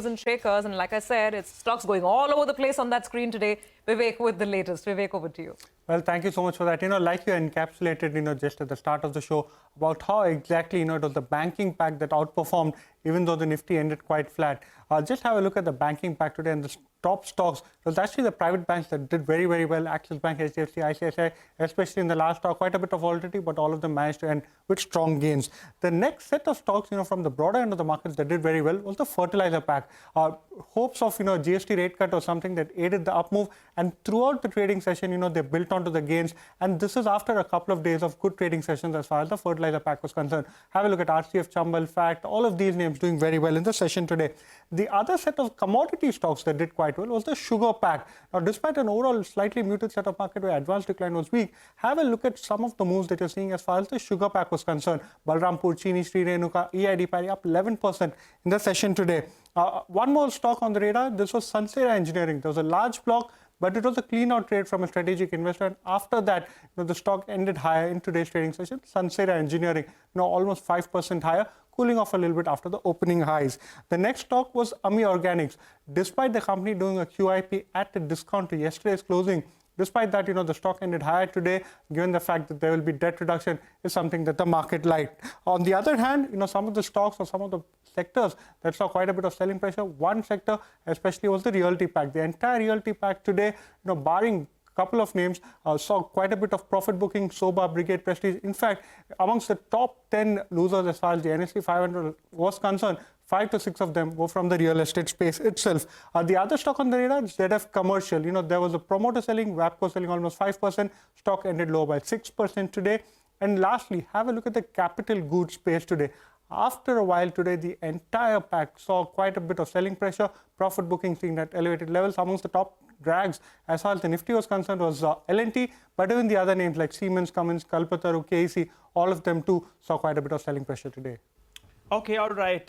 and shakers. And like I said, it's stocks going all over the place on that screen today. Vivek with the latest. Vivek, over to you. Well, thank you so much for that. Like you encapsulated, just at the start of the show about how exactly, it was the banking pack that outperformed, even though the Nifty ended quite flat. Just have a look at the banking pack today and the top stocks. It was actually the private banks that did very, very well. Axis Bank, HDFC, ICICI, especially in the last hour, quite a bit of volatility, but all of them managed to end with strong gains. The next set of stocks, from the broader end of the markets that did very well was the fertilizer pack. Hopes of, GST rate cut or something that aided the up move. And throughout the trading session, they built onto the gains. And this is after a couple of days of good trading sessions as far as the fertilizer pack was concerned. Have a look at RCF, Chambal, Fact, all of these names doing very well in the session today. The other set of commodity stocks that did quite well was the sugar pack. Now, despite an overall slightly muted set of market where advanced decline was weak, have a look at some of the moves that you're seeing as far as the sugar pack was concerned. Balrampur, Chini, Sri Renuka, EID Parry up 11% in the session today. One more stock on the radar, this was Sansera Engineering. There was a large block, but it was a clean out trade from a strategic investor. And after that, the stock ended higher in today's trading session. Sansera Engineering, almost 5% higher, cooling off a little bit after the opening highs. The next stock was Ami Organics. Despite the company doing a QIP at a discount to yesterday's closing, despite that, the stock ended higher today, given the fact that there will be debt reduction is something that the market liked. On the other hand, some of the stocks or some of the sectors that saw quite a bit of selling pressure, one sector especially was the realty pack. The entire realty pack today, barring couple of names, saw quite a bit of profit booking, Soba, Brigade, Prestige. In fact, amongst the top 10 losers as far as the NSE 500 was concerned, 5 to 6 of them were from the real estate space itself. The other stock on the radar is ZF Commercial. There was a promoter selling, WAPCO selling almost 5%. Stock ended low by 6% today. And lastly, have a look at the capital goods space today. After a while today, the entire pack saw quite a bit of selling pressure, profit booking seen at elevated levels. Amongst the top drags as far as the Nifty was concerned was L&T, but even the other names like Siemens, Cummins, Kalpataru, KEC, all of them too saw quite a bit of selling pressure today. Okay, all right.